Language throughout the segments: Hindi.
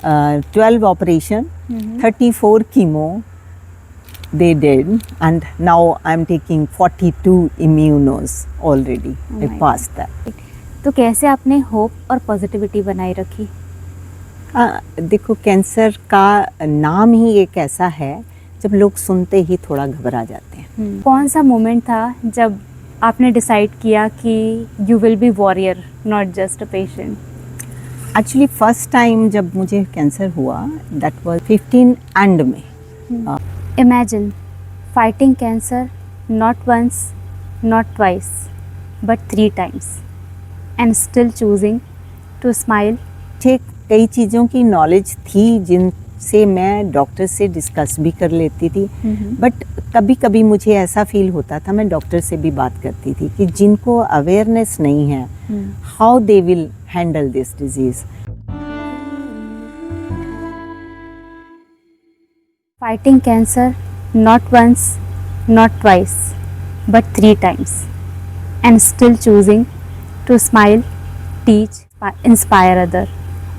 12 operation, 34 chemo they did, and now I'm taking 42 immunos already. I passed that. तो कैसे आपने होप और पॉजिटिविटी बनाए रखी? देखो, कैंसर का नाम ही एक ऐसा है जब लोग सुनते ही थोड़ा घबरा जाते हैं। कौन सा मोमेंट था जब आपने डिसाइड किया कि you will be warrior, not just a patient? Actually first time जब मुझे कैंसर हुआ, दैट वाज 15 एंड में। Imagine fighting cancer not once, not twice, but 3 times and still choosing to smile. ठीक, कई चीज़ों की नॉलेज थी जिनसे मैं डॉक्टर से डिस्कस भी कर लेती थी, बट कभी कभी मुझे ऐसा फील होता था, मैं डॉक्टर से भी बात करती थी कि जिनको अवेयरनेस नहीं है, how they will handle this disease. Fighting cancer not once, not twice, but 3 times and still choosing to smile, teach, inspire other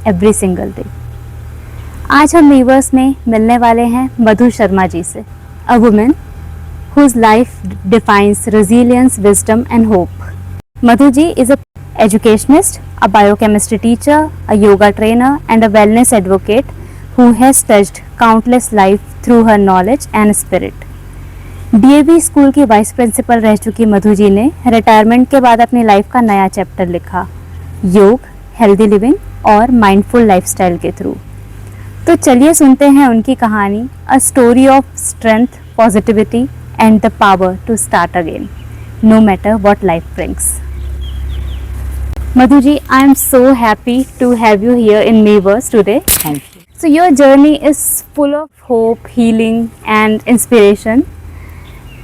every single day. आज हम वीवर्स में मिलने वाले हैं मधु शर्मा जी से, a women whose life defines resilience, wisdom and hope. Madhu ji is a educationist, a biochemistry teacher, a yoga trainer and a wellness advocate who has touched countless lives through her knowledge and spirit. DAV school की वाइस प्रिंसिपल रह चुकी मधु जी ने रिटायरमेंट के बाद अपनी लाइफ का नया चैप्टर लिखा, योग, हेल्दी लिविंग और माइंडफुल लाइफस्टाइल के थ्रू। तो चलिए सुनते हैं उनकी कहानी, a story of strength, positivity and the power to start again, no matter what life brings. Madhu ji, I am so happy to have you here in Mayverse today. Thank you. So your journey is full of hope, healing and inspiration.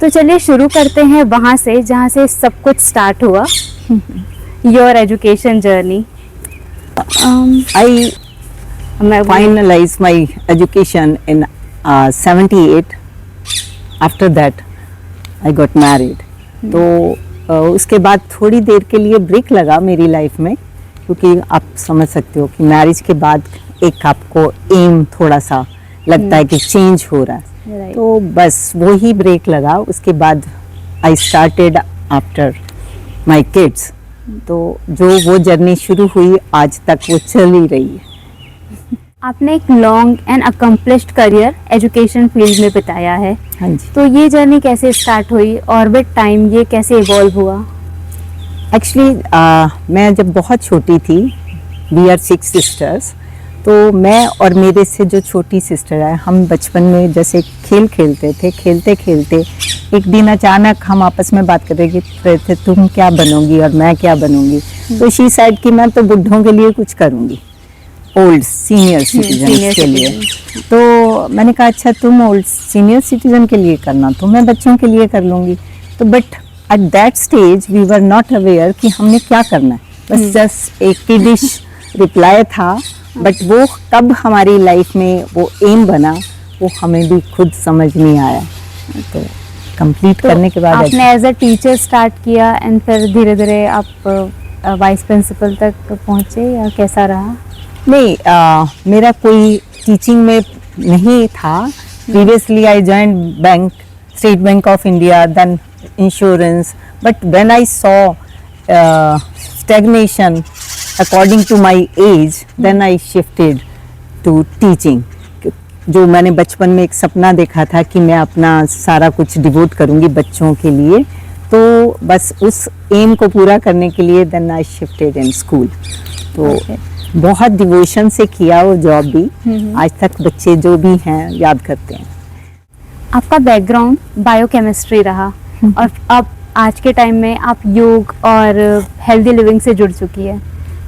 तो चलिए शुरू करते हैं वहाँ से जहाँ से सब कुछ स्टार्ट हुआ, your education journey. I finalized my education in 78. After that I got married. तो उसके बाद थोड़ी देर के लिए ब्रेक लगा मेरी लाइफ में, क्योंकि आप समझ सकते हो कि मैरिज के बाद एक आपको एम थोड़ा सा लगता है कि चेंज हो रहा है, तो बस वो ही ब्रेक लगा। उसके बाद I started after my kids, तो जो वो जर्नी शुरू हुई आज तक वो चल ही रही है। आपने एक long and accomplished career education field में बिताया है। हाँ जी। तो ये जर्नी कैसे स्टार्ट हुई और विद टाइम ये कैसे इवॉल्व हुआ? एक्चुअली मैं जब बहुत छोटी थी, वी आर 6 सिस्टर्स, तो मैं और मेरे से जो छोटी सिस्टर है, हम बचपन में जैसे खेल खेलते थे, खेलते खेलते एक दिन अचानक हम आपस में बात कर रहे थे, तुम क्या बनोगी और मैं क्या बनूंगी। तो शी साइड कि मैं तो बुढ़ों के लिए कुछ करूँगी, ओल्ड सीनियर सिटीजन के लिए। तो मैंने कहा अच्छा तुम ओल्ड सीनियर सिटीजन के लिए करना, तो मैं बच्चों के लिए कर लूँगी। तो but at that stage we were not aware कि हमने क्या करना है, बस जस्ट एक किडिश रिप्लाई था, बट वो कब हमारी लाइफ में वो एम बना वो हमें भी खुद समझ नहीं आया। तो कंप्लीट करने के बाद आपने एज अ टीचर स्टार्ट किया एंड फिर धीरे धीरे आप वाइस प्रिंसिपल तक पहुँचे, या कैसा रहा? नहीं, मेरा कोई टीचिंग में नहीं था। Previously I joined bank, State Bank of India, then insurance, but when I saw stagnation according to my age, then I shifted to teaching. जो मैंने बचपन में एक सपना देखा था कि मैं अपना सारा कुछ डिवोट करूँगी बच्चों के लिए, तो बस उस एम को पूरा करने के लिए then I shifted in school. तो बहुत डिवोशन से किया वो जॉब भी, आज तक बच्चे जो भी हैं याद करते हैं। आपका बैकग्राउंड बायोकेमिस्ट्री रहा और अब आज के टाइम में आप योग और हेल्दी लिविंग से जुड़ चुकी है।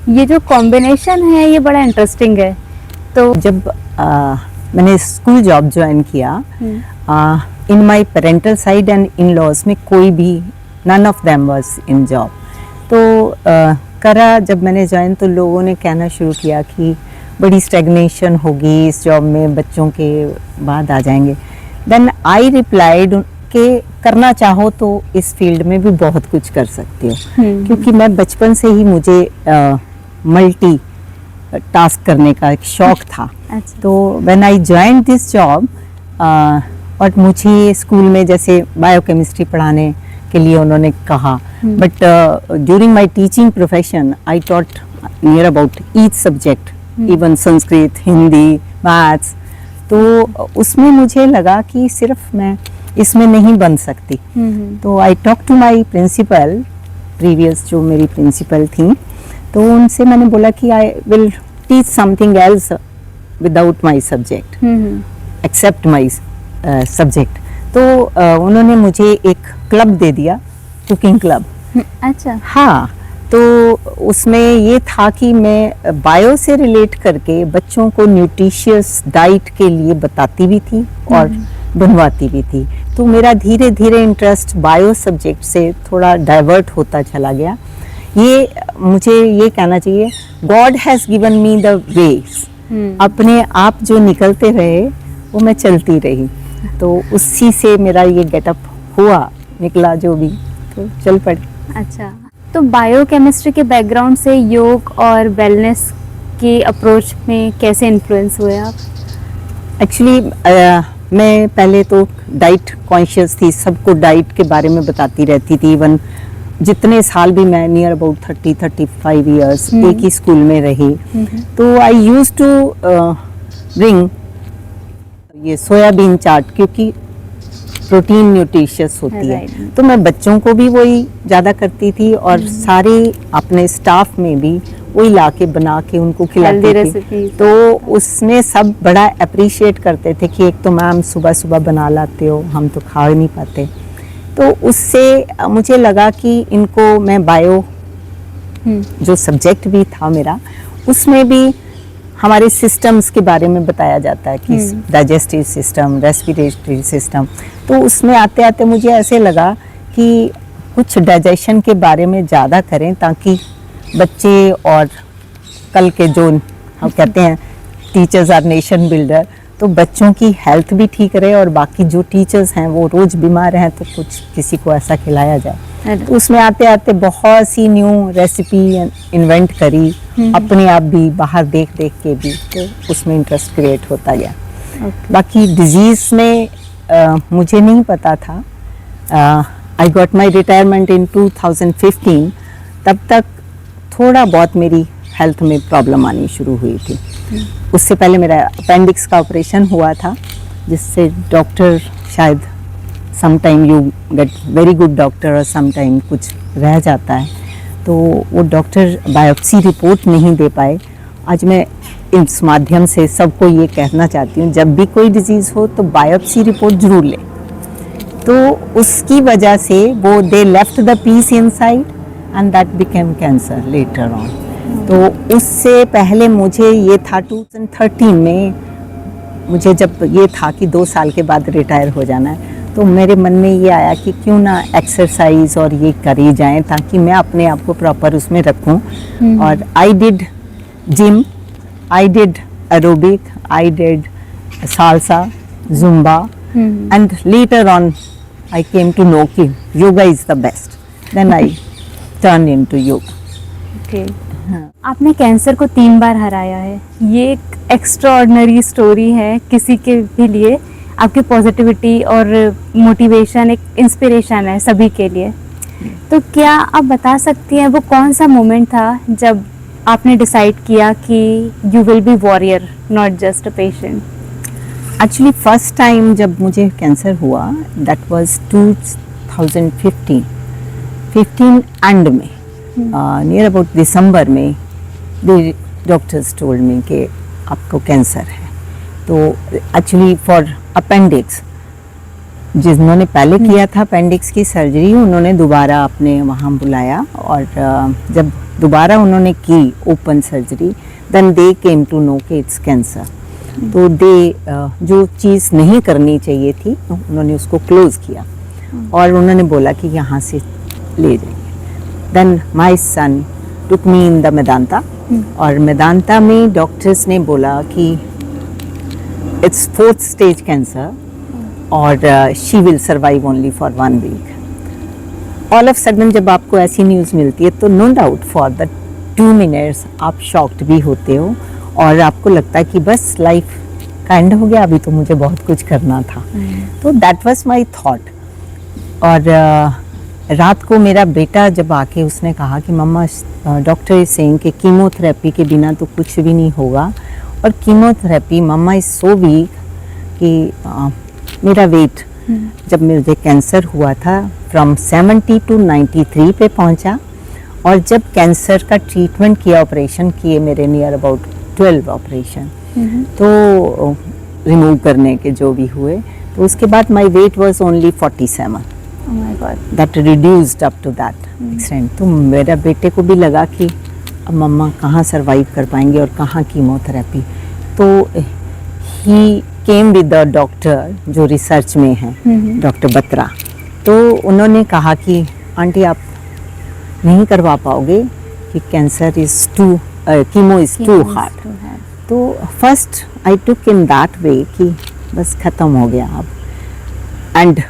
ये जो कॉम्बिनेशन है ये बड़ा इंटरेस्टिंग है। तो जब मैंने स्कूल जॉब ज्वाइन किया, in my parental side and in laws में कोई भी, none of them was in job. तो करा जब मैंने ज्वाइन, तो लोगों ने कहना शुरू किया कि बड़ी स्टैग्नेशन होगी इस जॉब में, बच्चों के बाद आ जाएंगे। देन आई रिप्लाइड कि करना चाहो तो इस फील्ड में भी बहुत कुछ कर सकते हो, क्योंकि मैं बचपन से ही मुझे मल्टी टास्क करने का एक शौक था। अच्छा। तो when I joined this job, और मुझे स्कूल में जैसे बायोकेमिस्ट्री पढ़ाने के लिए उन्होंने कहा, but during my teaching profession I taught near about each subject, even Sanskrit, Hindi, maths. तो उसमें मुझे लगा कि सिर्फ मैं इसमें नहीं बन सकती। तो I talk to my principal, previous जो मेरी प्रिंसिपल थी, तो उनसे मैंने बोला कि I will teach something else without my subject, except my subject. तो उन्होंने मुझे एक क्लब दे दिया, कुकिंग क्लब। अच्छा। हाँ, तो उसमें ये था कि मैं बायो से रिलेट करके बच्चों को न्यूट्रिशियस डाइट के लिए बताती भी थी और बनवाती भी थी। तो मेरा धीरे धीरे इंटरेस्ट बायो सब्जेक्ट से थोड़ा डाइवर्ट होता चला गया। ये मुझे ये कहना चाहिए, God has given me the ways. अपने आप जो निकलते रहे वो मैं चलती रही, तो उसी से मेरा ये गेटअप हुआ, निकला जो भी, तो चल पड़े। अच्छा, तो बायोकेमिस्ट्री के बैकग्राउंड से योग और वेलनेस के अप्रोच में कैसे इन्फ्लुएंस हुए आप? एक्चुअली मैं पहले तो डाइट कॉन्शियस थी, सबको डाइट के बारे में बताती रहती थी। इवन जितने साल भी मैं नियर अबाउट 30-35 ईयर्स एक ही स्कूल में रही, तो आई यूज टू ब्रिंग ये सोयाबीन चाट, क्योंकि प्रोटीन न्यूट्रिशियस होती है। Right. तो मैं बच्चों को भी वही ज़्यादा करती थी और सारे अपने स्टाफ में भी वही ला के बना के उनको खिलाती Healthy थी। recipes. तो उसमें सब बड़ा अप्रिशिएट करते थे कि एक तो मैम सुबह सुबह बना लाते हो, हम तो खा नहीं पाते। तो उससे मुझे लगा कि इनको मैं बायो जो सब्जेक्ट भी था मेरा, उसमें भी हमारे सिस्टम्स के बारे में बताया जाता है कि डाइजेस्टिव सिस्टम, रेस्पिरेटरी सिस्टम। तो उसमें आते आते मुझे ऐसे लगा कि कुछ डाइजेशन के बारे में ज़्यादा करें, ताकि बच्चे और कल के जो हम कहते हैं टीचर्स आर नेशन बिल्डर, तो बच्चों की हेल्थ भी ठीक रहे और बाकी जो टीचर्स हैं वो रोज़ बीमार हैं तो कुछ किसी को ऐसा खिलाया जाए। तो उसमें आते आते बहुत सी न्यू रेसिपी इन्वेंट करी, अपने आप भी, बाहर देख देख के भी, तो उसमें इंटरेस्ट क्रिएट होता गया। बाकी डिजीज़ में मुझे नहीं पता था। आई गॉट माई रिटायरमेंट इन 2015। तब तक थोड़ा बहुत मेरी हेल्थ में प्रॉब्लम आनी शुरू हुई थी। उससे पहले मेरा अपेंडिक्स का ऑपरेशन हुआ था, जिससे डॉक्टर शायद sometime you get very good doctor और समटाइम कुछ रह जाता है, तो वो डॉक्टर बायोप्सी रिपोर्ट नहीं दे पाए। आज मैं इस माध्यम से सबको ये कहना चाहती हूँ, जब भी कोई डिजीज़ हो तो बायोप्सी रिपोर्ट जरूर लें। तो उसकी वजह से वो they left the piece inside and that became cancer later on. तो उससे पहले मुझे ये था 2013 में, मुझे जब ये था कि 2 साल के बाद रिटायर हो जाना है, तो मेरे मन में ये आया कि क्यों ना एक्सरसाइज और ये करी जाए, ताकि मैं अपने आप को प्रॉपर उसमें रखूं। और I did gym, I did aerobic, I did salsa, zumba, and later on I came to know कि yoga is the best. Then I turn into yoga. Okay, आपने कैंसर को 3 बार हराया है। ये एक एक्स्ट्राऑर्डिनरी स्टोरी है किसी के भी लिए। आपकी पॉजिटिविटी और मोटिवेशन एक इंस्पिरेशन है सभी के लिए। तो क्या आप बता सकती हैं वो कौन सा मोमेंट था जब आपने डिसाइड किया कि you will be warrior, not just a patient? Actually first time जब मुझे कैंसर हुआ, दैट वाज 2015 एंड में, नियर अबाउट दिसंबर में द डॉक्टर्स टोल्ड मी कि आपको कैंसर है। तो एक्चुअली फॉर अपेंडिक्स, जिन्होंने पहले किया था अपेंडिक्स की सर्जरी, उन्होंने दोबारा अपने वहाँ बुलाया, और जब दोबारा उन्होंने की open surgery, then they came to know कि इट्स कैंसर। तो दे जो चीज़ नहीं करनी चाहिए थी उन्होंने उसको क्लोज किया और उन्होंने बोला कि यहाँ से ले जाइए। Then my son took me in the Medanta, और मेदांता में डॉक्टर्स ने बोला कि इट्स 4th स्टेज कैंसर और she will survive only for 1 week. All of sudden जब आपको ऐसी न्यूज़ मिलती है तो no doubt for the 2 minutes आप शॉक्ड भी होते हो और आपको लगता है कि बस लाइफ का एंड हो गया, अभी तो मुझे बहुत कुछ करना था। तो दैट वाज माय थॉट। और रात को मेरा बेटा जब आके उसने कहा कि मम्मा डॉक्टर इज सेइंग कि कीमोथेरेपी के बिना तो कुछ भी नहीं होगा, और chemotherapy mamma is so weak कि मेरा वेट जब मुझे कैंसर हुआ था फ्रॉम 70 टू 93 पे पहुंचा, और जब कैंसर का ट्रीटमेंट किया, ऑपरेशन किए मेरे नियर अबाउट 12 ऑपरेशन तो रिमूव करने के जो भी हुए, तो उसके बाद my weight was only 47। Oh my God. That reduced up to that extent. तो मेरा बेटे को भी लगा कि अब मम्मा कहाँ सरवाइव कर पाएंगे और कहाँ कीमोथेरेपी। तो ही केम विद द डॉक्टर जो रिसर्च में है, डॉक्टर बत्रा। तो उन्होंने कहा कि आंटी आप नहीं करवा पाओगे कि cancer is too chemo is too hard. तो first I took in that way कि बस ख़त्म हो गया अब। And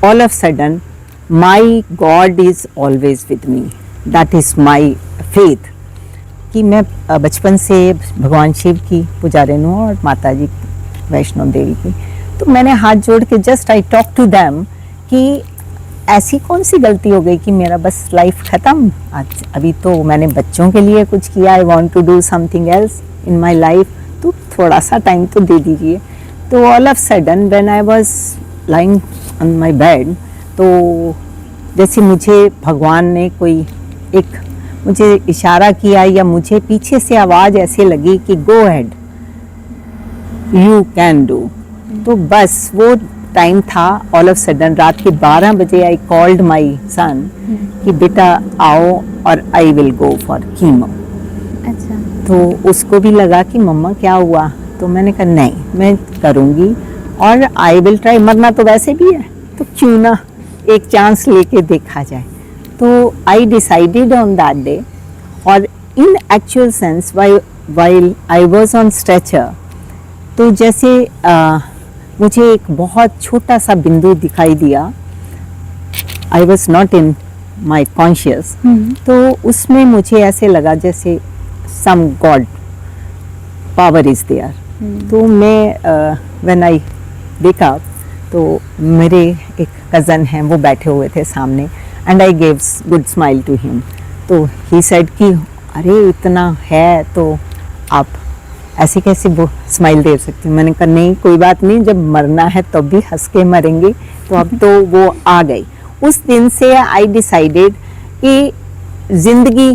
all of sudden my God is always with me, that is my faith. कि मैं बचपन से भगवान शिव की पुजारिन हूँ और माता जी वैष्णो देवी की। तो मैंने हाथ जोड़ के just I talk to them कि ऐसी कौन सी गलती हो गई कि मेरा बस लाइफ ख़त्म। आज अभी तो मैंने बच्चों के लिए कुछ किया, I want to do something else in my life, तो थोड़ा सा टाइम तो दे दीजिए। तो all of sudden when I was lying on my bed, तो जैसे मुझे भगवान ने कोई एक मुझे इशारा किया या मुझे पीछे से आवाज़ ऐसे लगी कि go ahead, you can do. तो बस वो टाइम था। ऑल ऑफ सडन रात के 12 बजे आई कॉल्ड माई सन कि बेटा आओ और I will go for chemo. अच्छा। तो उसको भी लगा कि मम्मा क्या हुआ, तो मैंने कहा नहीं मैं करूँगी और आई विल ट्राई, मरना तो वैसे भी है तो क्यों ना एक चांस लेके देखा जाए। तो I decided on that day. और in actual sense while I was on stretcher, तो जैसे मुझे एक बहुत छोटा सा बिंदु दिखाई दिया, I was not in my conscious. तो उसमें मुझे ऐसे लगा जैसे some God power is there. तो मैं व्हेन आई वेक अप, तो मेरे एक कज़न हैं वो बैठे हुए थे सामने, and I gave good smile to him. तो ही सेड कि अरे इतना है तो आप ऐसे कैसे वो स्माइल दे सकती हूँ। मैंने कहा नहीं कोई बात नहीं, जब मरना है तब भी हंस के मरेंगे। तो अब तो वो आ गई। उस दिन से आई डिसाइडेड कि ज़िंदगी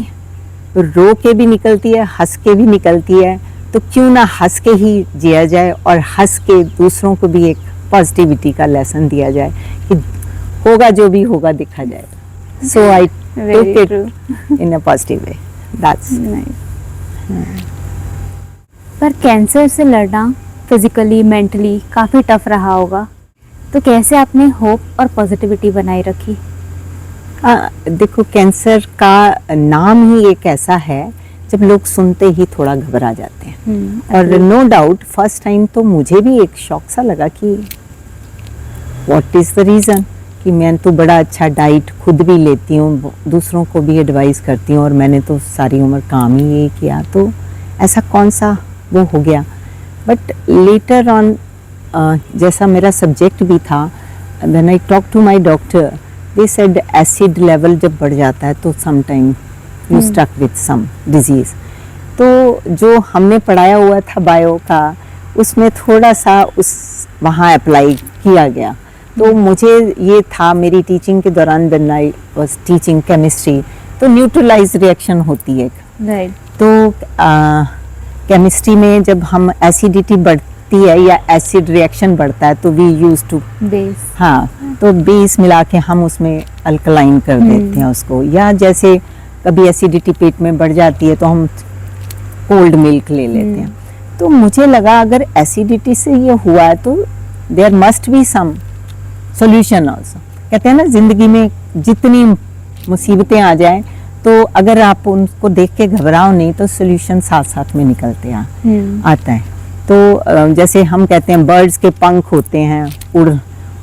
रो के भी निकलती है, हंस के भी निकलती है, तो क्यों ना हंस के ही जिया जाए और हंस के दूसरों को भी एक पॉजिटिविटी का लेसन दिया जाए कि होगा जो भी होगा देखा जाएगा। So I took it in a positive way. That's पर कैंसर से लड़ना फिजिकली मेंटली काफ़ी टफ रहा होगा, तो कैसे आपने होप और पॉजिटिविटी बनाए रखी? देखो कैंसर का नाम ही एक ऐसा है जब लोग सुनते ही थोड़ा घबरा जाते हैं। और नो डाउट फर्स्ट टाइम तो मुझे भी एक शॉक सा लगा कि व्हाट इज़ द रीज़न, कि मैं तो बड़ा अच्छा डाइट खुद भी लेती हूँ, दूसरों को भी एडवाइस करती हूँ, और मैंने तो सारी उम्र काम ही ये किया, तो ऐसा कौन सा वो हो गया। बट लेटर ऑन जैसा मेरा सब्जेक्ट भी था, when I talk to my doctor, they said acid level जब बढ़ जाता है तो some time you stuck with some disease. तो जो हमने पढ़ाया हुआ था बायो का, उसमें थोड़ा सा उस वहाँ अप्लाई किया गया। तो मुझे ये था मेरी टीचिंग के दौरान, when I was teaching chemistry, तो न्यूट्रलाइज रिएक्शन होती है। राइट। तो केमिस्ट्री में जब हम एसिडिटी बढ़ती है या एसिड रिएक्शन बढ़ता है तो वी यूज टू बेस, हाँ, तो बेस मिला के हम उसमें अल्कलाइन कर देते हैं उसको। या जैसे कभी एसिडिटी पेट में बढ़ जाती है तो हम कोल्ड मिल्क ले लेते हैं। तो मुझे लगा अगर एसिडिटी से ये हुआ है तो there must be some solution also. कहते हैं ना जिंदगी में जितनी मुसीबतें आ जाएं तो अगर आप उनको देख के घबराओ नहीं तो सॉल्यूशन साथ साथ में निकलते आता है। तो जैसे हम कहते हैं बर्ड्स के पंख होते हैं,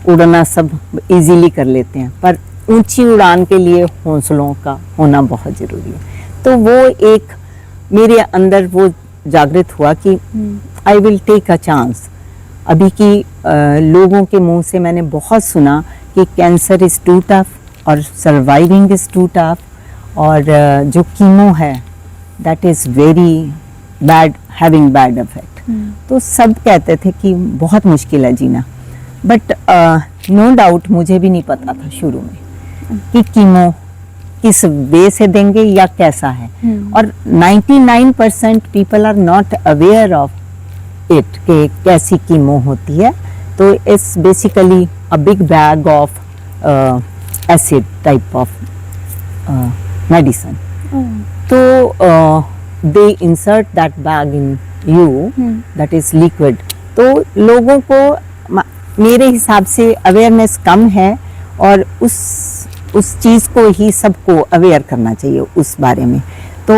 उड़ना सब इजीली कर लेते हैं, पर ऊंची उड़ान के लिए हौसलों का होना बहुत ज़रूरी है। तो वो एक मेरे अंदर वो जागृत हुआ कि I will take a chance. अभी की लोगों के मुंह से मैंने बहुत सुना कि कैंसर इज़ टू टफ और सर्वाइविंग इज़ टू टफ, और जो कीमो है that is very bad, having bad effect. तो सब कहते थे कि बहुत मुश्किल है जीना, बट नो डाउट मुझे भी नहीं पता था शुरू में कि कीमो किस वे से देंगे या कैसा है, और 99% people are not aware of it कि कैसी कीमो होती है। तो it's basically a big bag of acid type of medicine. तो they insert that bag in you, that is liquid. तो लोगों को मेरे हिसाब से अवेयरनेस कम है, और उस चीज़ को ही सबको अवेयर करना चाहिए उस बारे में। तो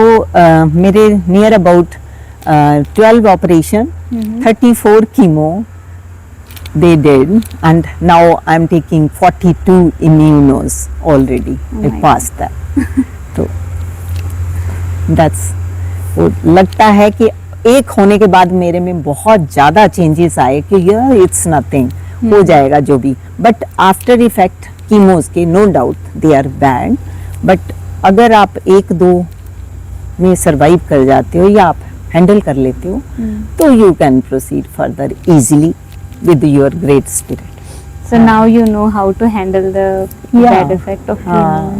मेरे near about 12 operation, 34 chemo they did, and now I'm taking 42 immunos already. I passed that. तो that's, तो लगता है कि एक होने के बाद मेरे में बहुत ज़्यादा चेंजेस आए कि यार इट्स नथिंग, हो जाएगा जो भी। बट आफ्टर इफेक्ट कीमोज के no doubt they are bad, but अगर आप 1-2 में सरवाइव कर जाते हो या आप हैंडल कर लेते हो, तो you can proceed further easily with your great spirit. So now you know how to handle the bad effect of chemo.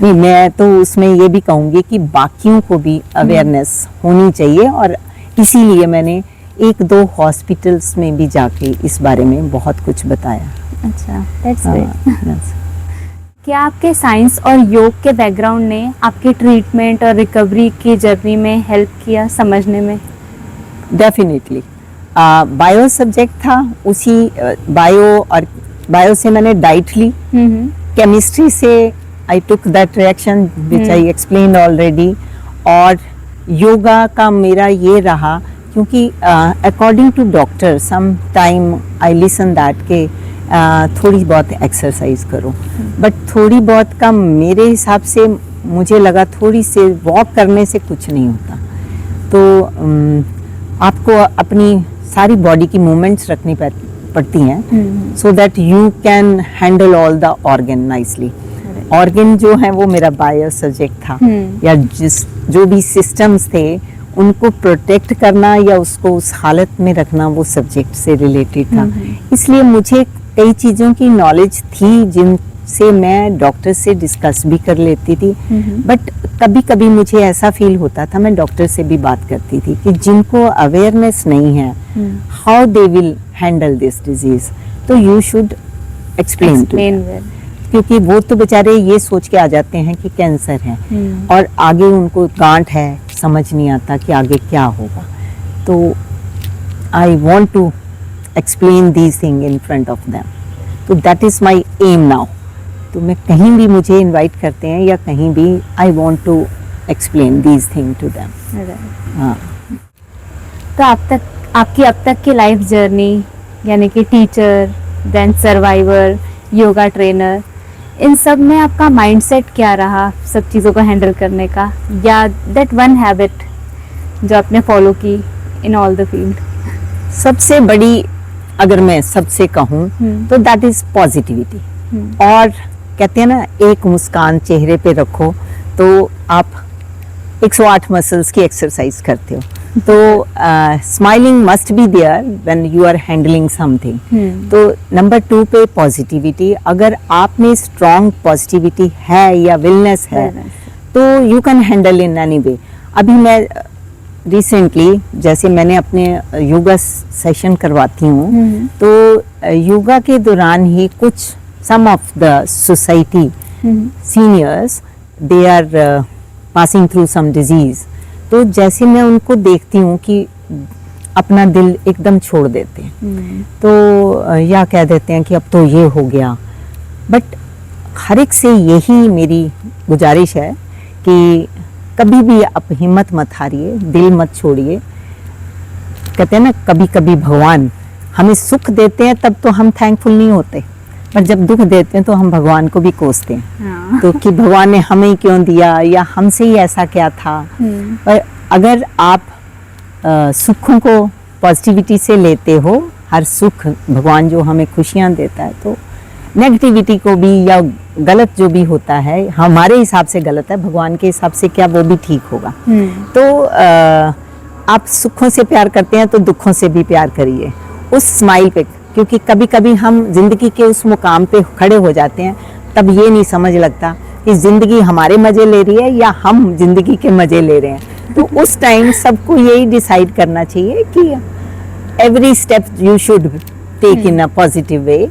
नहीं, मैं तो उसमें ये भी कहूँगी कि बाकियों को भी अवेयरनेस होनी चाहिए, और इसीलिए मैंने 1-2 हॉस्पिटल्स में भी जाके इस बारे में बहुत कुछ बताया। अच्छा, that's great. क्या आपके साइंस और योग के बैकग्राउंड ने आपके ट्रीटमेंट और रिकवरी की जर्नी में हेल्प किया समझने में? डेफिनेटली। बायो सब्जेक्ट था, उसी बायो से मैंने डाइट ली, केमिस्ट्री से I took that reaction which I explained already, और योगा का मेरा ये रहा क्योंकि according to doctor some time I listen that के थोड़ी बहुत एक्सरसाइज करो, बट थोड़ी बहुत का मेरे हिसाब से मुझे लगा थोड़ी से वॉक करने से कुछ नहीं होता। तो आपको अपनी सारी बॉडी की मूवमेंट्स रखनी पड़ती हैं, so that you can handle all the organ nicely. Organ जो है वो मेरा बायो सब्जेक्ट था, या जो भी सिस्टम्स थे उनको प्रोटेक्ट करना या उसको उस हालत में रखना, वो सब्जेक्ट से रिलेटेड था। इसलिए मुझे कई चीज़ों की नॉलेज थी जिनसे मैं डॉक्टर से डिस्कस भी कर लेती थी, बट कभी कभी मुझे ऐसा फील होता था, मैं डॉक्टर से भी बात करती थी कि जिनको अवेयरनेस नहीं है how they will handle this disease, तो यू शुड एक्सप्लेन टू, क्योंकि वो तो बेचारे ये सोच के आ जाते हैं कि कैंसर है, और आगे उनको गांठ है, समझ नहीं आता कि आगे क्या होगा। तो I want to explain these thing in front of them, तो that is my aim now. तो मैं कहीं भी मुझे इनवाइट करते हैं या कहीं भी, I want to explain these thing to them. हाँ। तो आपकी अब तक की लाइफ जर्नी, यानी कि teacher, then survivor, yoga trainer, इन सब में आपका माइंडसेट क्या रहा सब चीज़ों को हैंडल करने का, या दैट वन हैबिट जो आपने फॉलो की इन ऑल द फील्ड? सबसे बड़ी अगर मैं सबसे कहूँ तो दैट इज पॉजिटिविटी। और कहते हैं ना, एक मुस्कान चेहरे पे रखो तो आप 108 मसल्स की एक्सरसाइज करते हो। तो smiling must be there when you are handling something. तो नंबर 2 पे पॉजिटिविटी, अगर आप में स्ट्रॉन्ग पॉजिटिविटी है या विलनेस है तो you can handle in any way. अभी मैं रिसेंटली, जैसे मैंने अपने योगा सेशन करवाती हूँ, तो योगा के दौरान ही कुछ some of the society seniors, they are passing through some disease, तो जैसे मैं उनको देखती हूँ कि अपना दिल एकदम छोड़ देते हैं, तो या कह देते हैं कि अब तो ये हो गया। बट हर एक से यही मेरी गुजारिश है कि कभी भी आप हिम्मत मत हारिए, दिल मत छोड़िए। कहते हैं ना, कभी कभी भगवान हमें सुख देते हैं तब तो हम थैंकफुल नहीं होते, पर जब दुख देते हैं तो हम भगवान को भी कोसते हैं, हाँ। तो कि भगवान ने हमें क्यों दिया, या हमसे ही ऐसा क्या था। पर अगर आप सुखों को पॉजिटिविटी से लेते हो, हर सुख भगवान जो हमें खुशियाँ देता है, तो नेगेटिविटी को भी या गलत जो भी होता है हमारे हिसाब से गलत है, भगवान के हिसाब से क्या वो भी ठीक होगा। तो आप सुखों से प्यार करते हैं तो दुखों से भी प्यार करिए, उस स्माइल पे, क्योंकि कभी कभी हम जिंदगी के उस मुकाम पे खड़े हो जाते हैं, तब ये नहीं समझ लगता कि जिंदगी हमारे मजे ले रही है या हम जिंदगी के मजे ले रहे हैं। तो उस टाइम सबको यही डिसाइड करना चाहिए कि every step you should take in a positive way.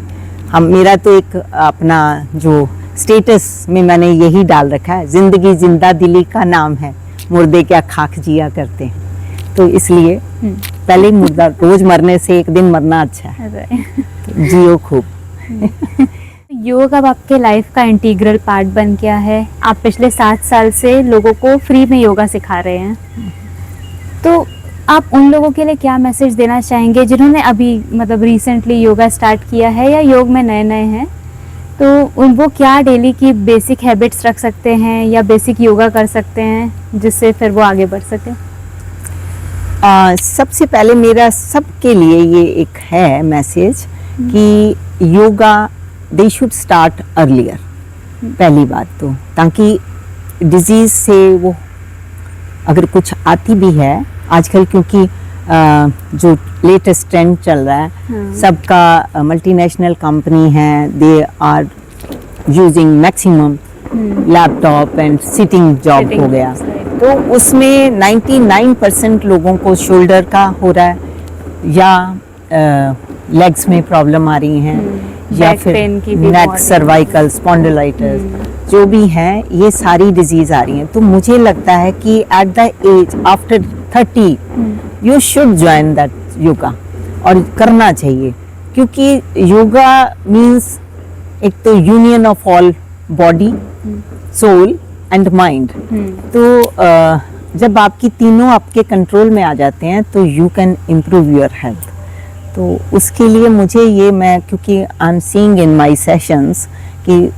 हम मेरा तो एक अपना जो स्टेटस में मैंने यही डाल रखा है, जिंदगी जिंदा दिली का नाम है, मुर्दे क्या खाक जिया करते हैं। तो इसलिए पहले मुर्दा, रोज मरने से एक दिन मरना अच्छा है, तो जियो खूब। योग अब आपके लाइफ का इंटीग्रल पार्ट बन गया है। आप पिछले 7 साल से लोगों को फ्री में योगा सिखा रहे हैं, तो आप उन लोगों के लिए क्या मैसेज देना चाहेंगे जिन्होंने अभी मतलब रिसेंटली योगा स्टार्ट किया है या योग में नए नए हैं? तो वो क्या डेली की बेसिक हैबिट्स रख सकते हैं या बेसिक योगा कर सकते हैं जिससे फिर वो आगे बढ़ सके? सबसे पहले मेरा सबके लिए ये एक है मैसेज कि योगा दे शुड स्टार्ट अर्लियर, पहली बात तो, ताकि डिजीज से वो अगर कुछ आती भी है आजकल, क्योंकि जो लेटेस्ट ट्रेंड चल रहा है, सबका मल्टीनेशनल कंपनी है, they are using maximum laptop and sitting job हो गया, तो उसमें 99% लोगों को शोल्डर का हो रहा है, या लेग्स में प्रॉब्लम आ रही हैं, या फिर नेक, सर्वाइकल, स्पॉन्डिलाइटिस, जो भी हैं, ये सारी डिजीज आ रही हैं। तो मुझे लगता है कि at the age after 30 you should join that yoga, और करना चाहिए, क्योंकि योगा मीन्स एक तो union of all body, soul and mind. तो जब आपकी तीनों आपके कंट्रोल में आ जाते हैं तो you can improve your health. तो उसके लिए मुझे ये, मैं क्योंकि I am seeing in my sessions कि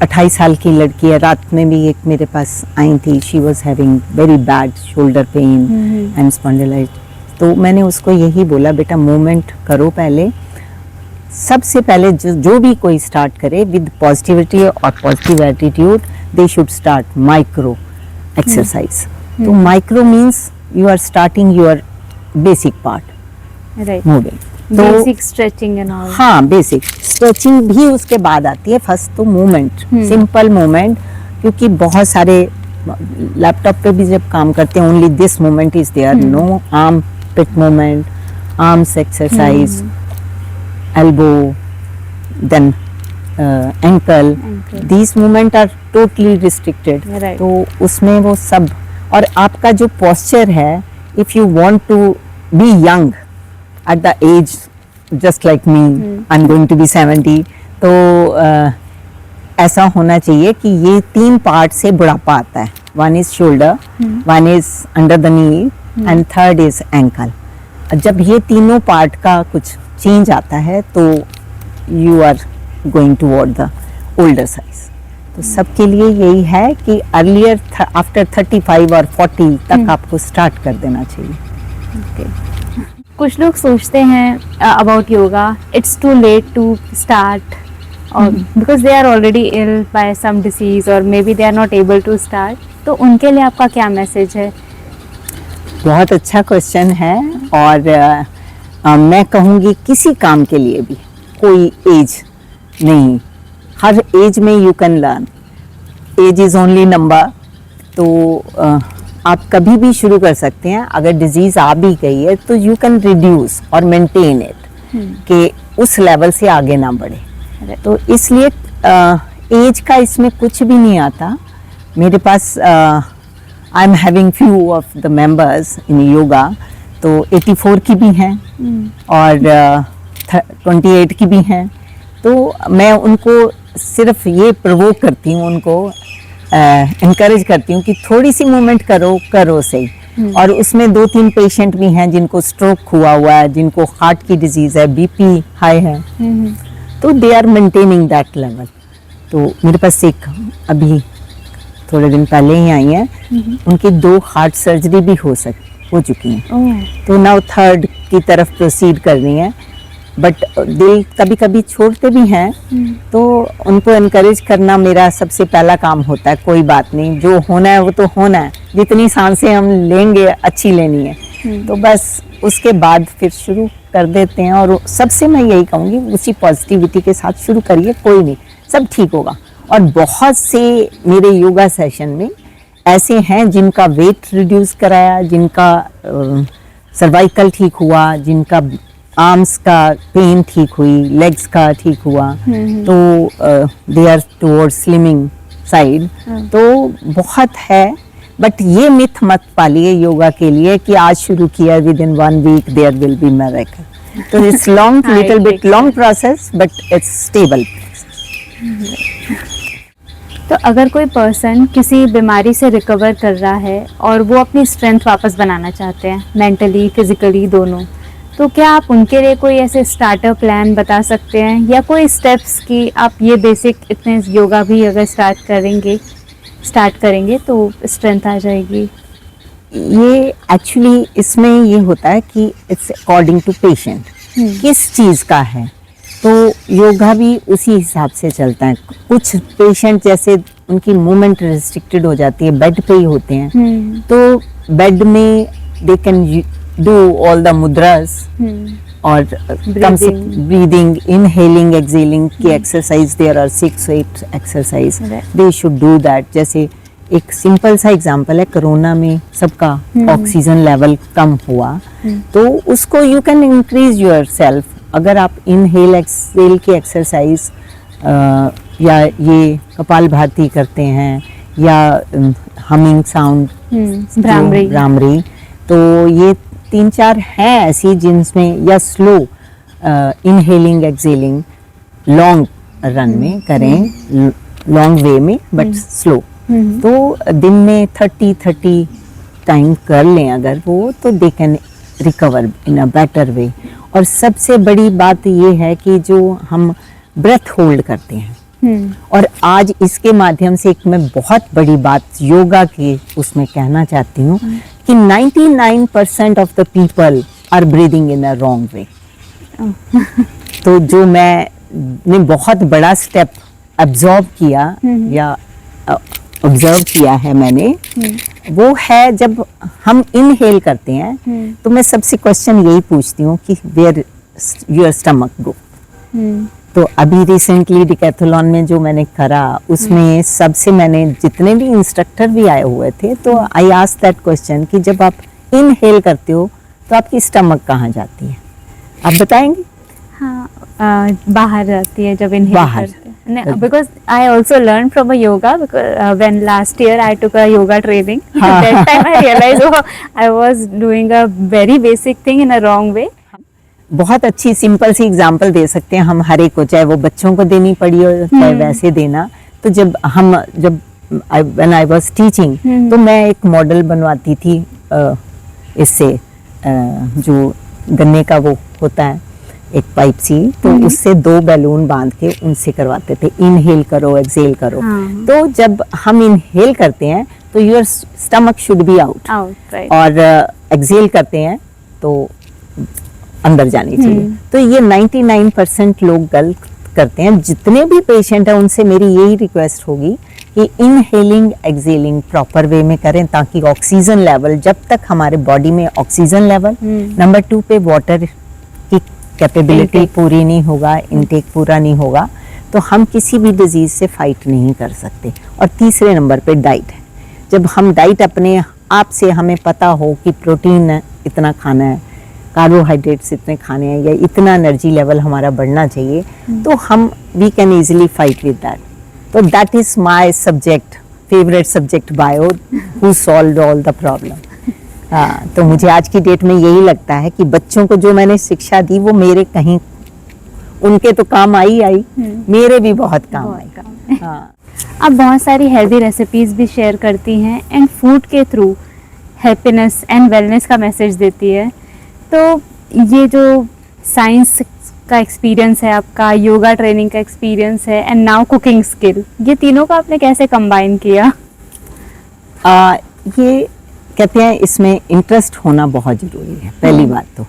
28 साल की लड़की है, रात में भी एक मेरे पास आई थी, she was having very bad shoulder pain and spondylitis. तो मैंने उसको यही बोला, बेटा मूवमेंट करो पहले, सबसे पहले जो भी कोई स्टार्ट करे विद पॉजिटिविटी और positive attitude, they should start micro exercise. तो micro means you are starting your basic part, right, moving, तो बेसिक स्ट्रेचिंग एंड ऑल। हाँ, बेसिक स्ट्रेचिंग भी उसके बाद आती है। फर्स्ट तो मूवमेंट, सिंपल मूवमेंट, क्योंकि बहुत सारे लैपटॉप पे भी जब काम करते हैं, only this movement is there, no armpit movement, arms exercise, elbow, then ankle. These movement are totally restricted. Right. तो उसमें वो सब, और आपका जो posture है, if you want to be young at the age just like me, I'm going to be 70, तो ऐसा होना चाहिए कि ये 3 पार्ट से बुढ़ापा आता है। One is shoulder, one is under the knee, and third is ankle. जब ये तीनों पार्ट का कुछ चेंज आता है तो you are going toward the older size. तो सबके लिए यही है कि अर्लियर आफ्टर 35 और 40 तक आपको स्टार्ट कर देना चाहिए। कुछ लोग सोचते हैं about yoga, it's too late to start, और because they are already ill by some disease और may be they are not able to start, तो उनके लिए आपका क्या मैसेज है? बहुत अच्छा क्वेश्चन है, और मैं कहूँगी किसी काम के लिए भी कोई एज नहीं, हर एज में you can learn, age is only number. तो आप कभी भी शुरू कर सकते हैं। अगर डिजीज़ आ भी गई है तो यू कैन रिड्यूस और मेंटेन इट, कि उस लेवल से आगे ना बढ़े। तो इसलिए एज का इसमें कुछ भी नहीं आता। मेरे पास I am having few of the members in yoga, तो 84 की भी हैं और 28 की भी हैं। तो मैं उनको सिर्फ ये प्रोवोक करती हूँ, उनको इनकरेज करती हूँ कि थोड़ी सी मूवमेंट करो सही। और उसमें 2-3 पेशेंट भी हैं जिनको स्ट्रोक हुआ है, जिनको हार्ट की डिजीज़ है, बीपी हाई है, तो they are maintaining that level. तो मेरे पास एक अभी थोड़े दिन पहले ही आई हैं, उनकी 2 हार्ट सर्जरी भी हो चुकी हैं, ओह तो नाउ 3rd की तरफ प्रोसीड कर रही हैं। बट दिल कभी कभी छोड़ते भी हैं, तो उनको इनकरेज करना मेरा सबसे पहला काम होता है। कोई बात नहीं, जो होना है वो तो होना है, जितनी सांसें हम लेंगे अच्छी लेनी है, तो बस उसके बाद फिर शुरू कर देते हैं। और सबसे मैं यही कहूँगी, उसी पॉजिटिविटी के साथ शुरू करिए, कोई नहीं, सब ठीक होगा। और बहुत से मेरे योगा सेशन में ऐसे हैं जिनका वेट रिड्यूस कराया, जिनका सर्वाइकल ठीक हुआ, जिनका आर्म्स का पेन ठीक हुई, लेग्स का ठीक हुआ, तो they are towards slimming side. तो बहुत है, बट ये मिथ मत पालिए योगा के लिए कि आज शुरू किया within 1 week there will be miracle. तो it's long, little bit long process, but it's stable. तो अगर कोई पर्सन किसी बीमारी से रिकवर कर रहा है और वो अपनी स्ट्रेंथ वापस बनाना चाहते हैं, मेंटली फिजिकली दोनों, तो क्या आप उनके लिए कोई ऐसे स्टार्टर प्लान बता सकते हैं, या कोई स्टेप्स कि आप ये बेसिक इतने योगा भी अगर स्टार्ट करेंगे तो स्ट्रेंथ आ जाएगी? ये एक्चुअली इसमें ये होता है कि इट्स अकॉर्डिंग टू पेशेंट, किस चीज़ का है, तो योगा भी उसी हिसाब से चलता है। कुछ पेशेंट जैसे उनकी मूवमेंट रिस्ट्रिक्टेड हो जाती है, बेड पे ही होते हैं, तो बेड में they can do all the mudras और ब्रीदिंग, इनहेलिंग, एक्सेलिंग की exercise, there are 6-8 exercise, they should do that. जैसे एक सिंपल सा एग्जांपल है, कोरोना में सबका ऑक्सीजन लेवल कम हुआ, तो उसको you can increase your self. अगर आप इनहेल एक्सेल की एक्सरसाइज या ये कपालभाति करते हैं, या हमिंग साउंड, भ्रामरी, तो ये 3-4 हैं ऐसी जिनमें, या slow inhaling excelling long run में करें, लॉन्ग वे में बट स्लो, तो दिन में 30 टाइम कर लें अगर वो, तो they can recover in a better way. और सबसे बड़ी बात ये है कि जो हम ब्रेथ होल्ड करते हैं, और आज इसके माध्यम से एक मैं बहुत बड़ी बात योगा के उसमें कहना चाहती हूँ कि 99% of the people are breathing in a wrong way. तो जो मैंने बहुत बड़ा स्टेप ऑब्जर्व किया है मैंने, वो है जब हम इनहेल करते हैं, तो मैं सबसे क्वेश्चन यही पूछती हूँ कि वेयर योर स्टमक गो। तो अभी रिसेंटली डिकैथलॉन में जो मैंने करा, उसमें सबसे मैंने जितने भी इंस्ट्रक्टर भी आए हुए थे, तो आई आस्क्ड दैट क्वेश्चन कि जब आप इनहेल करते हो तो आपकी स्टमक कहाँ जाती है, आप बताएंगे? हाँ, बाहर जाती है जब इनहेल बाहर करते हैं। Because I also learned from a yoga, because when last year I took a yoga training, that time I realized I was doing a very basic thing in a wrong way. बहुत अच्छी सिंपल सी एग्जांपल दे सकते हैं हम हर एक को, चाहे वो बच्चों को देनी पड़ी हो चाहे वैसे देना। तो जब when I was teaching, तो मैं एक मॉडल बनवाती थी इससे, जो गन्ने का वो होता है एक पाइप सी, तो उससे 2 बैलून बांध के उनसे करवाते थे, इनहेल करो एक्सेल करो। तो जब हम इनहेल करते हैं तो your stomach should be out, और एक्सेल करते हैं तो अंदर जानी चाहिए। तो ये 99% लोग गलत करते हैं। जितने भी पेशेंट हैं उनसे मेरी यही रिक्वेस्ट होगी कि इनहेलिंग एक्सेलिंग प्रॉपर वे में करें, ताकि ऑक्सीजन लेवल, जब तक हमारे बॉडी में ऑक्सीजन लेवल, नंबर 2 पे वाटर की कैपेबिलिटी पूरी नहीं होगा, इनटेक पूरा नहीं होगा, तो हम किसी भी डिजीज से फाइट नहीं कर सकते। और तीसरे नंबर पे डाइट है। जब हम डाइट अपने आप से हमें पता हो कि प्रोटीन इतना खाना है, कार्बोहाइड्रेट्स इतने खाने हैं, या इतना एनर्जी लेवल हमारा बढ़ना चाहिए, तो हम we can easily fight with that. तो that is my subject, favourite subject, bio, who solved all the problem. हाँ, तो मुझे आज की डेट में यही लगता है कि बच्चों को जो मैंने शिक्षा दी वो मेरे कहीं, उनके तो काम आई, मेरे भी बहुत काम आई। हाँ। आप बहुत सारी हेल्दी रेसिपीज भी शेयर करती हैं, एंड फूड के थ्रू हैप्पीनेस एंड वेलनेस का मैसेज देती है। तो ये जो साइंस का एक्सपीरियंस है, आपका योगा ट्रेनिंग का एक्सपीरियंस है, एंड नाउ कुकिंग स्किल, ये तीनों को आपने कैसे कंबाइन किया? ये कहते हैं इसमें इंटरेस्ट होना बहुत ज़रूरी है। पहली बात तो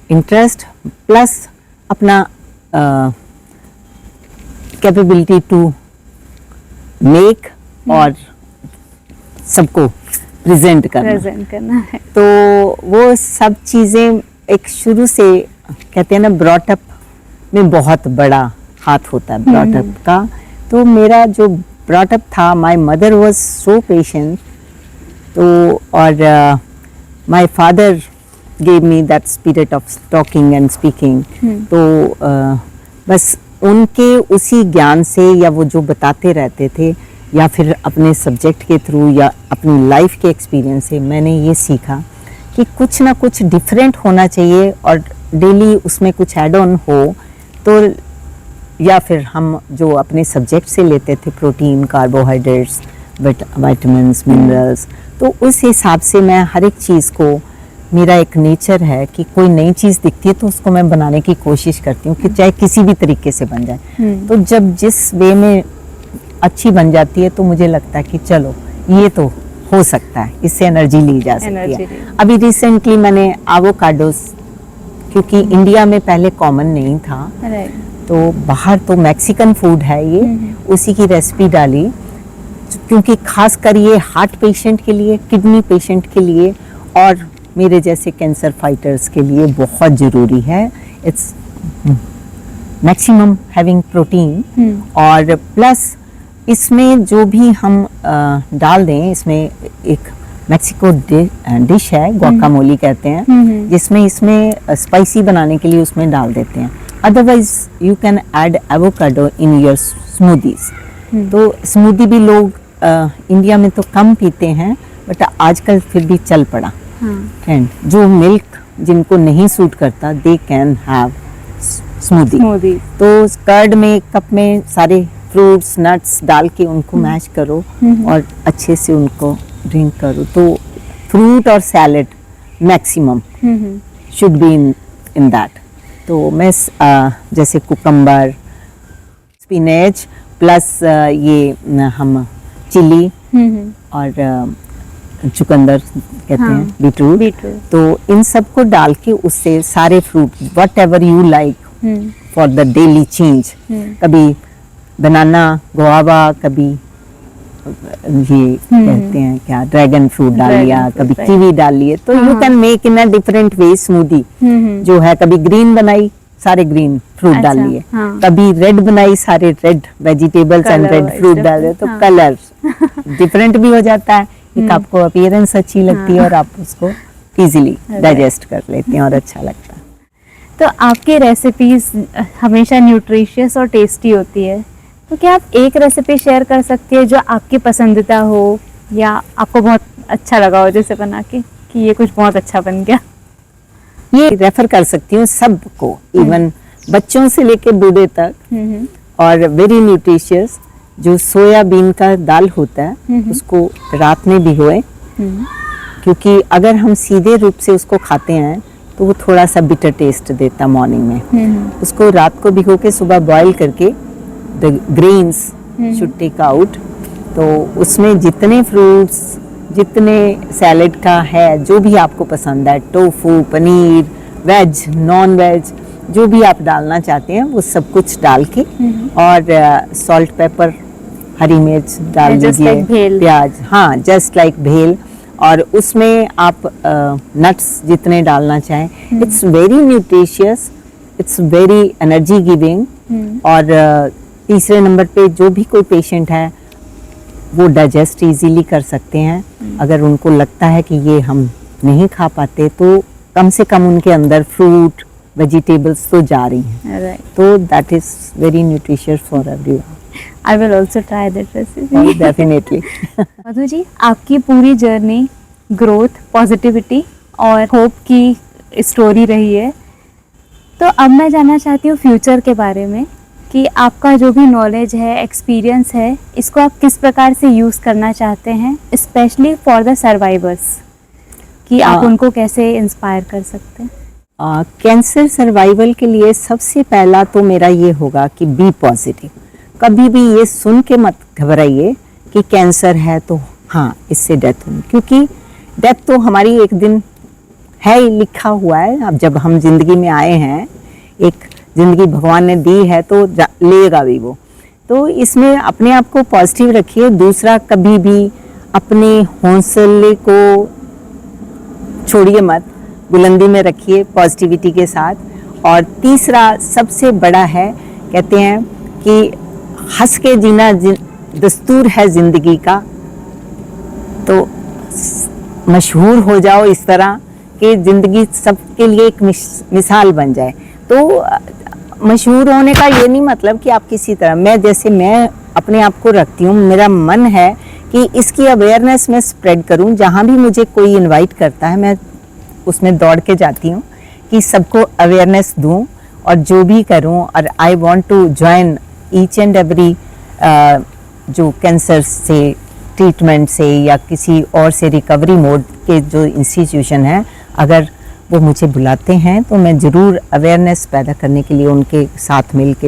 इंटरेस्ट प्लस अपना कैपेबिलिटी टू मेक और सबको प्रेजेंट करना है। तो वो सब चीज़ें एक शुरू से कहते हैं ना, ब्रॉटअप में बहुत बड़ा हाथ होता है ब्रॉटअप का। तो मेरा जो ब्रॉटअप था, my mother was so patient, तो और my father gave me that spirit of talking and speaking। तो बस उनके उसी ज्ञान से या वो जो बताते रहते थे या फिर अपने सब्जेक्ट के थ्रू या अपनी लाइफ के एक्सपीरियंस से मैंने ये सीखा कि कुछ ना कुछ डिफरेंट होना चाहिए और डेली उसमें कुछ ऐड ऑन हो। तो या फिर हम जो अपने सब्जेक्ट से लेते थे, प्रोटीन, कार्बोहाइड्रेट्स, विटामिन्स, मिनरल्स, तो उस हिसाब से मैं हर एक चीज़ को, मेरा एक नेचर है कि कोई नई चीज़ दिखती है तो उसको मैं बनाने की कोशिश करती हूँ कि चाहे किसी भी तरीके से बन जाए। तो जब जिस वे में अच्छी बन जाती है तो मुझे लगता है कि चलो ये तो हो सकता है, इससे एनर्जी ली जा सकती है। अभी रिसेंटली मैंने एवोकाडोस, क्योंकि इंडिया में पहले कॉमन नहीं था, तो बाहर तो मैक्सिकन फूड है ये, उसी की रेसिपी डाली, क्योंकि खासकर ये हार्ट पेशेंट के लिए, किडनी पेशेंट के लिए और मेरे जैसे कैंसर फाइटर्स के लिए बहुत ज़रूरी है। इट्स मैक्सिमम हैविंग प्रोटीन, और प्लस इसमें जो भी हम डाल दें, इसमें एक मैक्सिको डिश है, गुआकामोली कहते हैं, जिसमें इसमें स्पाइसी बनाने के लिए उसमें डाल देते हैं। Otherwise you can add avocado in your smoothies. तो स्मूदी भी लोग इंडिया में तो कम पीते हैं, बट आजकल फिर भी चल पड़ा ट्रेंड। जो मिल्क जिनको नहीं सूट करता, दे कैन हैव स्मूदी। तो कर्ड में एक कप में सारे फ्रूट्स, नट्स डाल के उनको मैश करो और अच्छे से उनको ड्रिंक करो। तो फ्रूट और salad maximum should be in that. तो मैं जैसे कुकम्बर, स्पिनेच प्लस ये हम चिली और चुकंदर कहते हैं, बीटरूट, तो इन सब को डाल के उससे सारे fruit what ever you like for the daily change, कभी बनाना, गुआवा, कभी ये कहते हैं क्या, ड्रैगन फ्रूट डाल लिया, कभी कीवी डाल लिए, तो you can make in a different way smoothie जो है। कभी ग्रीन बनाई, सारे ग्रीन फ्रूट डाल लिए, कभी रेड बनाई, सारे red vegetables and red fruit डाल दिए, तो कलर डिफरेंट भी हो जाता है। एक आपको अपीयरेंस अच्छी लगती है और आप उसको इजीली डाइजेस्ट कर लेते हैं और अच्छा लगता है। तो आपकी रेसिपीज हमेशा न्यूट्रिशियस और टेस्टी होती है, तो क्या आप एक रेसिपी शेयर कर सकती है जो आपकी पसंदीदा हो या आपको बहुत अच्छा लगा हो जैसे बना के, कि ये कुछ बहुत अच्छा बन गया? ये रेफर कर सकती हूँ सबको, इवन बच्चों से लेके बूढ़े तक, और वेरी न्यूट्रिशियस। जो सोयाबीन का दाल होता है उसको रात में भिगोए, क्योंकि अगर हम सीधे रूप से उसको खाते हैं तो वो थोड़ा सा बिटर टेस्ट देता मॉर्निंग में। उसको रात को भिगो के सुबह बॉईल करके the grains should take out. तो उसमें जितने फ्रूट्स, जितने सैलेड का है, जो भी आपको पसंद है, tofu, paneer, veg, non veg, जो भी आप डालना चाहते हैं वो सब कुछ डाल के, और सॉल्ट, पेपर, हरी मिर्च डाल दीजिए, प्याज, हाँ जस्ट लाइक भेल, और उसमें आप नट्स जितने डालना चाहें। It's very nutritious, it's very energy giving. और तीसरे नंबर पे जो भी कोई पेशेंट है वो डाइजेस्ट इजीली कर सकते हैं। अगर उनको लगता है कि ये हम नहीं खा पाते, तो कम से कम उनके अंदर फ्रूट, वेजिटेबल्स तो जा रही हैं। तो that is very nutritious for everyone. I will also try that recipe. Definitely. Madhu ji, आपकी पूरी जर्नी ग्रोथ, पॉजिटिविटी और होप की स्टोरी रही है। तो अब मैं जानना चाहती हूँ फ्यूचर के बारे में, कि आपका जो भी नॉलेज है, एक्सपीरियंस है, इसको आप किस प्रकार से यूज़ करना चाहते हैं, स्पेशली फॉर द सर्वाइवर्स, कि आप उनको कैसे इंस्पायर कर सकते हैं? कैंसर सर्वाइवल के लिए सबसे पहला तो मेरा ये होगा कि बी पॉजिटिव। कभी भी ये सुन के मत घबराइए कि कैंसर है तो हाँ इससे डेथ होगी, क्योंकि डेथ तो हमारी एक दिन है ही, लिखा हुआ है। अब जब हम जिंदगी में आए हैं, एक जिंदगी भगवान ने दी है तो लेगा भी वो। तो इसमें अपने आप को पॉजिटिव रखिए। दूसरा, कभी भी अपने हौसले को छोड़िए मत, बुलंदी में रखिए पॉजिटिविटी के साथ। और तीसरा सबसे बड़ा है, कहते हैं कि हंस के जीना दस्तूर है जिंदगी का। तो मशहूर हो जाओ इस तरह कि जिंदगी सबके लिए एक मिसाल बन जाए। तो मशहूर होने का ये नहीं मतलब कि आप किसी तरह, मैं अपने आप को रखती हूँ, मेरा मन है कि इसकी अवेयरनेस मैं स्प्रेड करूँ। जहाँ भी मुझे कोई इनवाइट करता है मैं उसमें दौड़ के जाती हूँ कि सबको अवेयरनेस दूँ और जो भी करूँ। और I want to join each and every जो कैंसर से ट्रीटमेंट से या किसी और से रिकवरी मोड के जो इंस्टीट्यूशन है, अगर वो मुझे बुलाते हैं तो मैं ज़रूर अवेयरनेस पैदा करने के लिए उनके साथ मिल के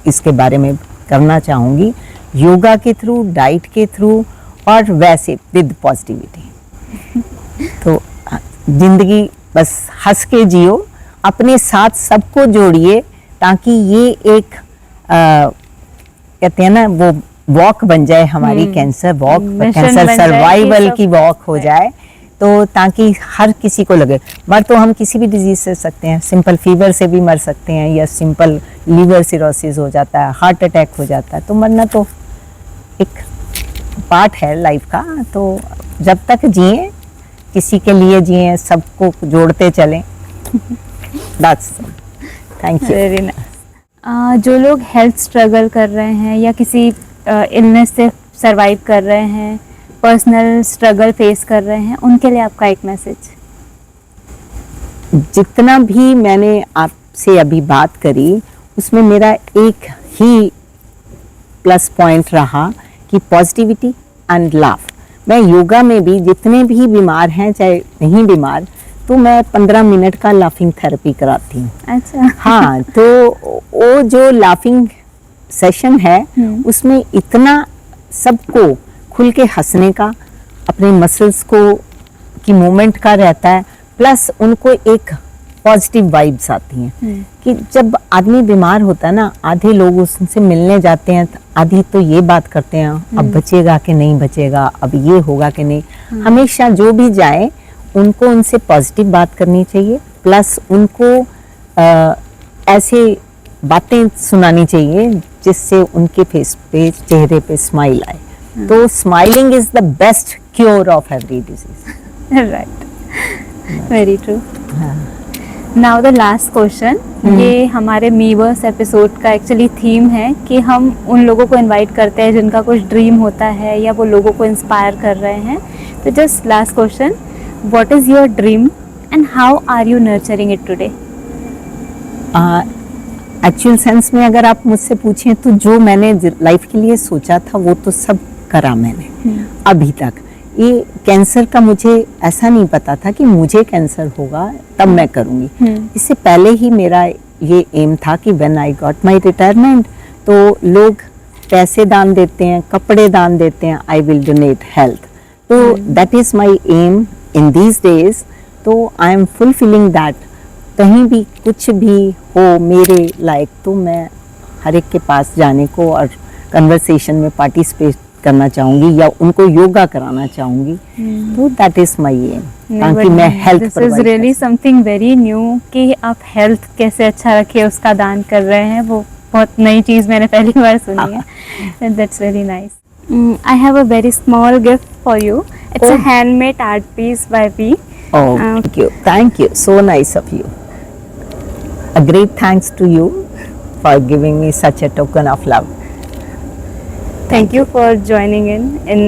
इसके बारे में करना चाहूँगी, योगा के थ्रू, डाइट के थ्रू और वैसे विद पॉजिटिविटी। तो ज़िंदगी बस हंस के जियो, अपने साथ सबको जोड़िए, ताकि ये एक कहते हैं ना वो वॉक बन जाए हमारी, कैंसर वॉक, कैंसर सर्वाइवल की वॉक हो जाए। तो ताकि हर किसी को लगे, मर तो हम किसी भी डिजीज से सकते हैं, सिंपल फीवर से भी मर सकते हैं, या सिंपल लीवर सिरोसिस हो जाता है, हार्ट अटैक हो जाता है। तो मरना तो एक पार्ट है लाइफ का। तो जब तक जिए, किसी के लिए जिए, सबको जोड़ते चलें। That's, thank you. Very nice. जो लोग हेल्थ स्ट्रगल कर रहे हैं या किसी इलनेस से सरवाइव कर रहे हैं, पर्सनल स्ट्रगल फेस कर रहे हैं, उनके लिए आपका एक मैसेज? जितना भी मैंने आपसे अभी बात करी उसमें मेरा एक ही प्लस पॉइंट रहा कि पॉजिटिविटी एंड लाफ। मैं योगा में भी जितने भी बीमार हैं, चाहे नहीं बीमार, तो मैं 15 मिनट का लाफिंग थेरेपी कराती हूँ। अच्छा। हाँ, तो वो जो लाफिंग सेशन है उसमें इतना सबको खुल के हंसने का, अपने मसल्स को की मूवमेंट का रहता है, प्लस उनको एक पॉजिटिव वाइब्स आती हैं। कि जब आदमी बीमार होता है ना, आधे लोग उससे मिलने जाते हैं, आधी तो ये बात करते हैं अब बचेगा कि नहीं बचेगा, अब ये होगा कि नहीं। हमेशा जो भी जाए उनको उनसे पॉजिटिव बात करनी चाहिए, प्लस उनको ऐसे बातें सुनानी चाहिए जिससे उनके फेस पे, चेहरे पे स्माइल आए। तो smiling is the best cure of every disease. Right, very true. Now the last question, ये हमारे मीवर्स एपिसोड का एक्चुअली थीम है कि हम उन लोगों को इनवाइट करते हैं जिनका कुछ ड्रीम होता है या वो लोगों को इंस्पायर कर रहे हैं। तो just last question, what is your dream and how are you nurturing it today? Actual sense में अगर आप मुझसे पूछें तो जो मैंने लाइफ के लिए सोचा था वो तो सब करा मैंने अभी तक। ये कैंसर का मुझे ऐसा नहीं पता था कि मुझे कैंसर होगा तब मैं करूँगी। इससे पहले ही मेरा ये एम था कि when I got my retirement, तो लोग पैसे दान देते हैं, कपड़े दान देते हैं, आई विल डोनेट हेल्थ। तो that is my aim in these days. तो आई एम फुलफिलिंग दैट। कहीं भी कुछ भी हो मेरे लायक, तो मैं हर एक के पास जाने को और कन्वर्सेशन में पार्टिसिपेट करना चाहूँगी या उनको योगा कराना चाहूँगी। तो दैट इज़ माय एम, ताकि मैं health this is really something very new कि आप हेल्थ कैसे अच्छा रखिए उसका दान कर रहे हैं। वो बहुत नई चीज़ मैंने पहली बार सुनी है। That's very nice. I have a very small gift for you. It's a handmade art piece by we. Thank you. So nice of you. A great thanks to you for giving me such a token of love. Thank you for joining in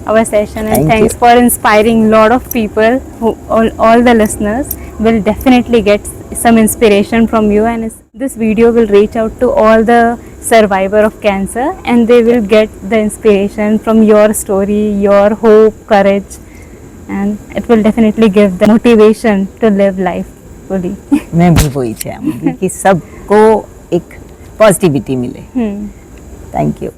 our session, and Thank thanks you. for inspiring lot of people. Who all the listeners will definitely get some inspiration from you, and this video will reach out to all the survivor of cancer, and they will get the inspiration from your story, your hope, courage, and it will definitely give them motivation to live life. Hopefully. मैं भी वही चाहूँगी कि सबको एक पॉजिटिविटी मिले। Thank you.